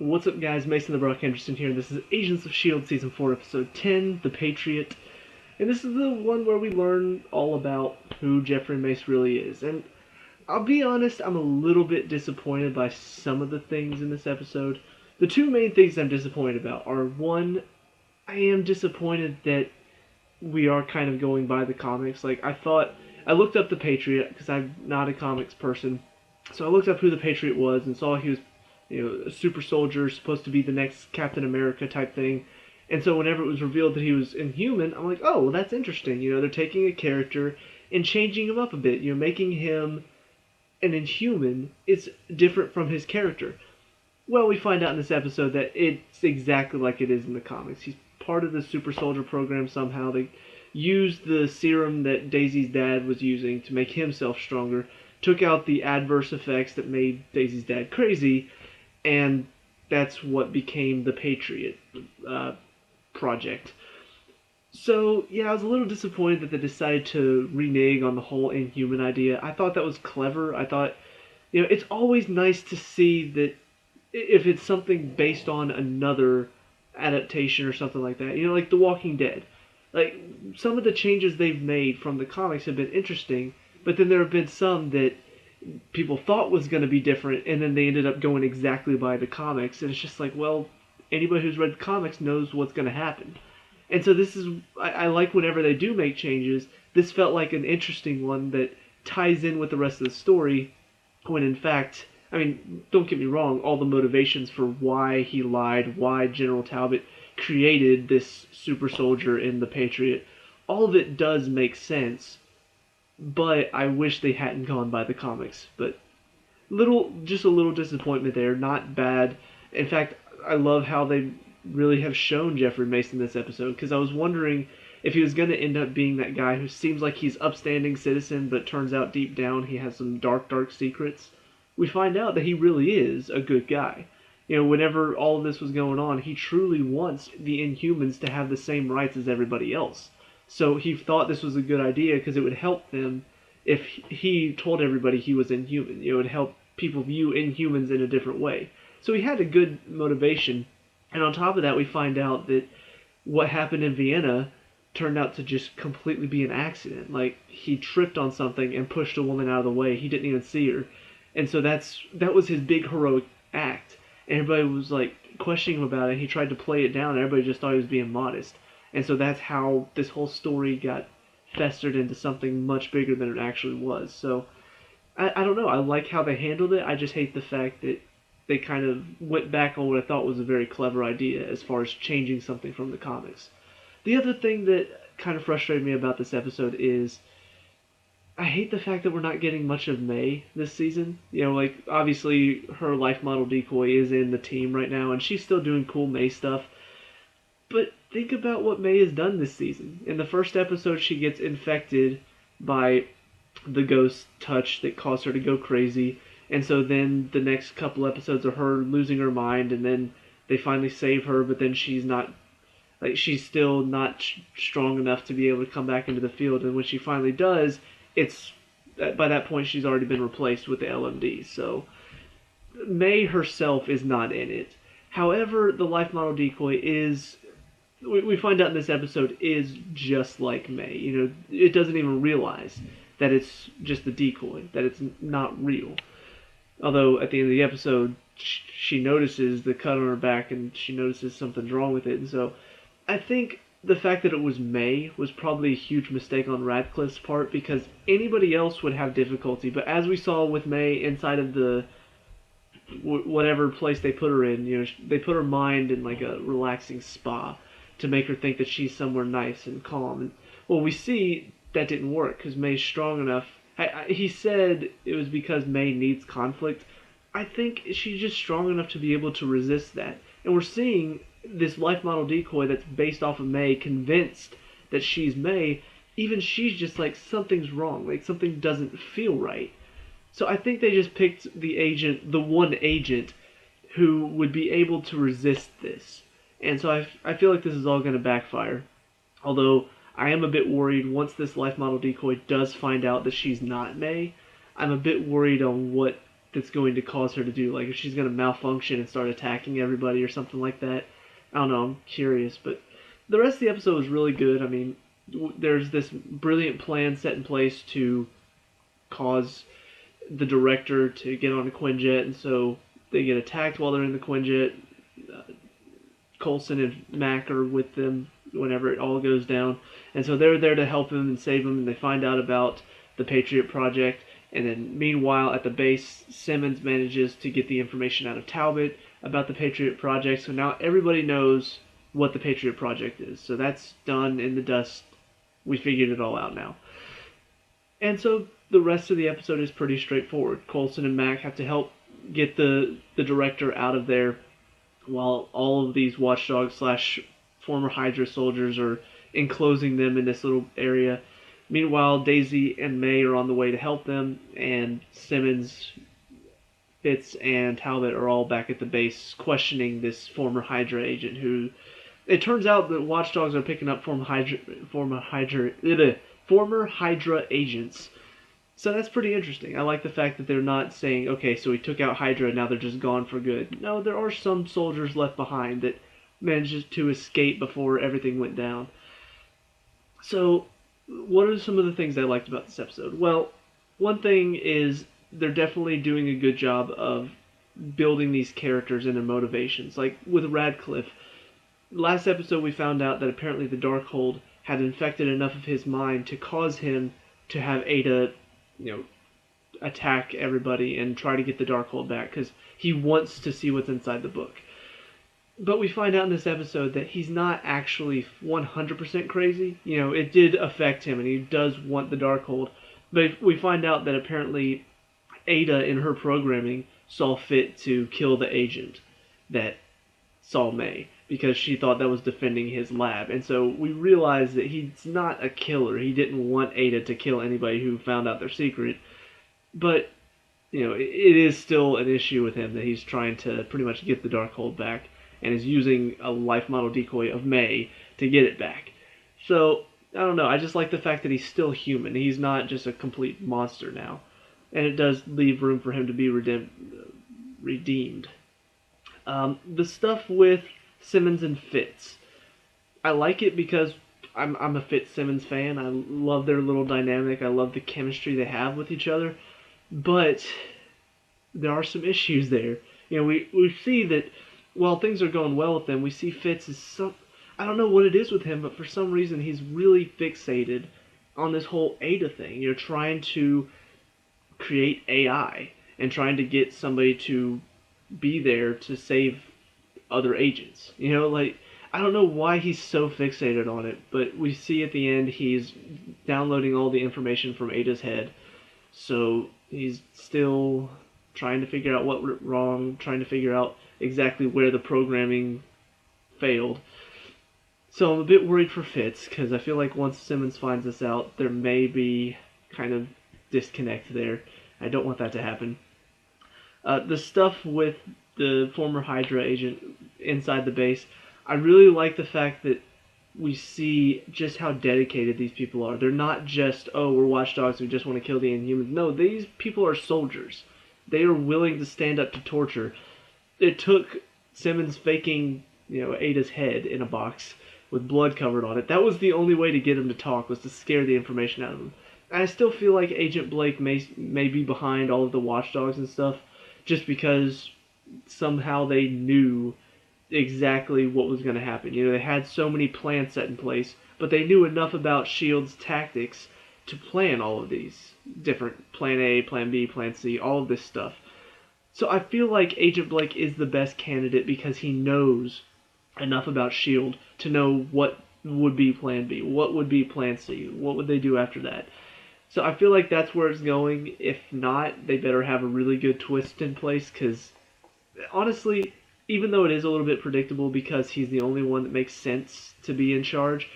What's up, guys? Mason the Brock Henderson here, and this is Agents of S.H.I.E.L.D. Season 4, Episode 10, The Patriot. And this is the one where we learn all about who Jeffrey Mace really is. And I'll be honest, I'm a little bit disappointed by some of the things in this episode. The two main things I'm disappointed about are, one, I am disappointed that we are kind of going by the comics. I looked up The Patriot, because I'm not a comics person. So I looked up who the Patriot was and saw he was a super soldier, supposed to be the next Captain America type thing. And so whenever it was revealed that he was Inhuman, I'm like, oh, well, that's interesting. They're taking a character and changing him up a bit. Making him an Inhuman is different from his character. Well, we find out in this episode that it's exactly like it is in the comics. He's part of the super soldier program somehow. They used the serum that Daisy's dad was using to make himself stronger, took out the adverse effects that made Daisy's dad crazy, and that's what became the Patriot project. So, yeah, I was a little disappointed that they decided to renege on the whole Inhuman idea. I thought that was clever. I thought, it's always nice to see that if it's something based on another adaptation or something like that, like The Walking Dead. Like, some of the changes they've made from the comics have been interesting, but then there have been some that people thought was going to be different, and then they ended up going exactly by the comics, and it's just like, well, anybody who's read the comics knows what's going to happen. And so I like whenever they do make changes. This felt like an interesting one that ties in with the rest of the story, when in fact, don't get me wrong, all the motivations for why he lied, why General Talbot created this super soldier in the Patriot, all of it does make sense. But I wish they hadn't gone by the comics. But just a little disappointment there. Not bad. In fact, I love how they really have shown Jeffrey Mace in this episode, because I was wondering if he was going to end up being that guy who seems like he's upstanding citizen, but turns out deep down he has some dark, dark secrets. We find out that he really is a good guy. Whenever all of this was going on, he truly wants the Inhumans to have the same rights as everybody else. So he thought this was a good idea because it would help them if he told everybody he was Inhuman. It would help people view Inhumans in a different way. So he had a good motivation. And on top of that, we find out that what happened in Vienna turned out to just completely be an accident. Like, he tripped on something and pushed a woman out of the way. He didn't even see her. And so that was his big heroic act. And everybody was like questioning him about it. He tried to play it down, and everybody just thought he was being modest. And so that's how this whole story got festered into something much bigger than it actually was. So, I don't know. I like how they handled it. I just hate the fact that they kind of went back on what I thought was a very clever idea as far as changing something from the comics. The other thing that kind of frustrated me about this episode is I hate the fact that we're not getting much of May this season. Obviously her life model decoy is in the team right now, and she's still doing cool May stuff. But think about what May has done this season. In the first episode, she gets infected by the ghost touch that caused her to go crazy. And so then the next couple episodes are her losing her mind, and then they finally save her, but then she's still not strong enough to be able to come back into the field. And when she finally does, by that point she's already been replaced with the LMD. So May herself is not in it. However, the life model decoy we find out in this episode is just like May. It doesn't even realize that it's just a decoy, that it's not real. Although at the end of the episode, she notices the cut on her back, and she notices something's wrong with it. And so I think the fact that it was May was probably a huge mistake on Radcliffe's part, because anybody else would have difficulty. But as we saw with May inside of the whatever place they put her in, they put her mind in like a relaxing spa to make her think that she's somewhere nice and calm. And well, we see that didn't work because May's strong enough. He said it was because May needs conflict. I think she's just strong enough to be able to resist that. And we're seeing this life model decoy that's based off of May, convinced that she's May. Even she's just like, something's wrong. Like, something doesn't feel right. So I think they just picked the one agent who would be able to resist this. And so I feel like this is all going to backfire. Although I am a bit worried once this life model decoy does find out that she's not May. I'm a bit worried on what that's going to cause her to do. Like if she's going to malfunction and start attacking everybody or something like that. I don't know. I'm curious, but the rest of the episode was really good. I mean, there's this brilliant plan set in place to cause the director to get on a Quinjet, and so they get attacked while they're in the Quinjet. Coulson and Mac are with them whenever it all goes down, and so they're there to help him and save him. And they find out about the Patriot project, and then meanwhile at the base, Simmons manages to get the information out of Talbot about the Patriot project. So now everybody knows what the Patriot project is. So that's done in the dust. We figured it all out now. And so the rest of the episode is pretty straightforward. Coulson and Mac have to help get the director out of there while all of these watchdogs slash former Hydra soldiers are enclosing them in this little area. Meanwhile, Daisy and May are on the way to help them, and Simmons, Fitz, and Talbot are all back at the base questioning this former Hydra agent who... It turns out that watchdogs are picking up former Hydra agents. So that's pretty interesting. I like the fact that they're not saying, okay, so we took out Hydra and now they're just gone for good. No, there are some soldiers left behind that managed to escape before everything went down. So, what are some of the things I liked about this episode? Well, one thing is they're definitely doing a good job of building these characters and their motivations. Like with Radcliffe, last episode we found out that apparently the Darkhold had infected enough of his mind to cause him to have Ada, attack everybody and try to get the Darkhold back because he wants to see what's inside the book. But we find out in this episode that he's not actually 100% crazy. It did affect him and he does want the Darkhold. But we find out that apparently Ada in her programming saw fit to kill the agent that saw May because she thought that was defending his lab. And so we realize that he's not a killer. He didn't want Ada to kill anybody who found out their secret. But, it is still an issue with him that he's trying to pretty much get the Darkhold back and is using a life model decoy of May to get it back. So, I don't know. I just like the fact that he's still human. He's not just a complete monster now. And it does leave room for him to be redeemed. The stuff with Simmons and Fitz, I like it because I'm a Fitzsimmons fan. I love their little dynamic. I love the chemistry they have with each other. But there are some issues there. We see that while things are going well with them, we see Fitz is I don't know what it is with him, but for some reason he's really fixated on this whole Ada thing. Trying to create AI and trying to get somebody to be there to save other agents. I don't know why he's so fixated on it, but we see at the end he's downloading all the information from Ada's head. So he's still trying to figure out what went wrong, trying to figure out exactly where the programming failed. So I'm a bit worried for Fitz, because I feel like once Simmons finds this out, there may be kind of disconnect there. I don't want that to happen. The stuff with the former Hydra agent inside the base, I really like the fact that we see just how dedicated these people are. They're not just, we're watchdogs who just want to kill the Inhumans. No, these people are soldiers. They are willing to stand up to torture. It took Simmons faking, Ada's head in a box with blood covered on it. That was the only way to get him to talk, was to scare the information out of him. And I still feel like Agent Blake may be behind all of the watchdogs and stuff, just because somehow they knew exactly what was going to happen. They had so many plans set in place, but they knew enough about S.H.I.E.L.D's tactics to plan all of these different Plan A, Plan B, Plan C, all of this stuff. So I feel like Agent Blake is the best candidate because he knows enough about S.H.I.E.L.D. to know what would be Plan B, what would be Plan C, what would they do after that. So I feel like that's where it's going. If not, they better have a really good twist in place, because honestly, even though it is a little bit predictable because he's the only one that makes sense to be in charge,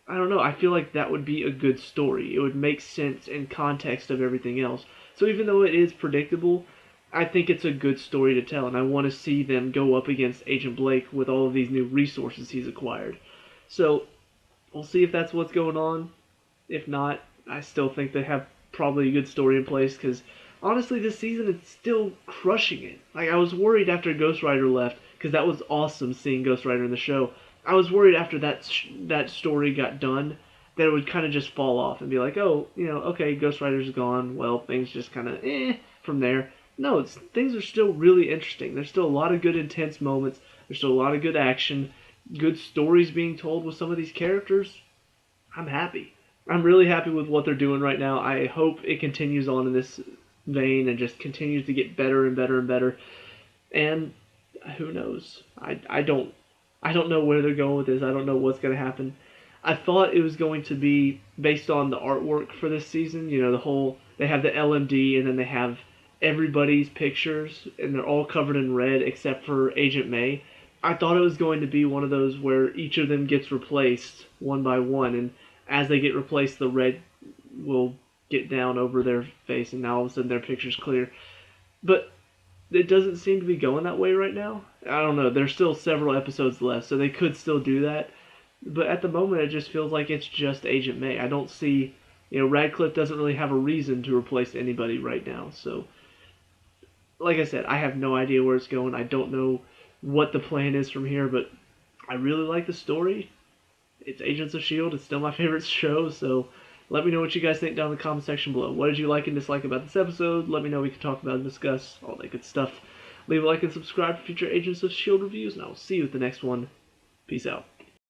I don't know, I feel like that would be a good story. It would make sense in context of everything else. So even though it is predictable, I think it's a good story to tell, and I want to see them go up against Agent Blake with all of these new resources he's acquired. So we'll see if that's what's going on. If not, I still think they have probably a good story in place, because honestly, this season it's still crushing it. Like I was worried after Ghost Rider left, because that was awesome seeing Ghost Rider in the show. I was worried after that story got done that it would kind of just fall off and be like, oh, okay, Ghost Rider's gone. Well, things just kind of from there. No, things are still really interesting. There's still a lot of good intense moments. There's still a lot of good action, good stories being told with some of these characters. I'm happy. I'm really happy with what they're doing right now. I hope it continues on in this vein and just continues to get better and better and better. And who knows? I don't know where they're going with this. I don't know what's going to happen. I thought it was going to be based on the artwork for this season. The whole they have the LMD and then they have everybody's pictures and they're all covered in red except for Agent May. I thought it was going to be one of those where each of them gets replaced one by one, and as they get replaced, the red will get down over their face, and now all of a sudden their picture's clear. But it doesn't seem to be going that way right now. I don't know. There's still several episodes left, so they could still do that. But at the moment, it just feels like it's just Agent May. I don't see, Radcliffe doesn't really have a reason to replace anybody right now. So, like I said, I have no idea where it's going. I don't know what the plan is from here, but I really like the story. It's Agents of S.H.I.E.L.D. It's still my favorite show, so let me know what you guys think down in the comment section below. What did you like and dislike about this episode? Let me know. We can talk about and discuss all that good stuff. Leave a like and subscribe for future Agents of S.H.I.E.L.D. reviews, and I will see you at the next one. Peace out.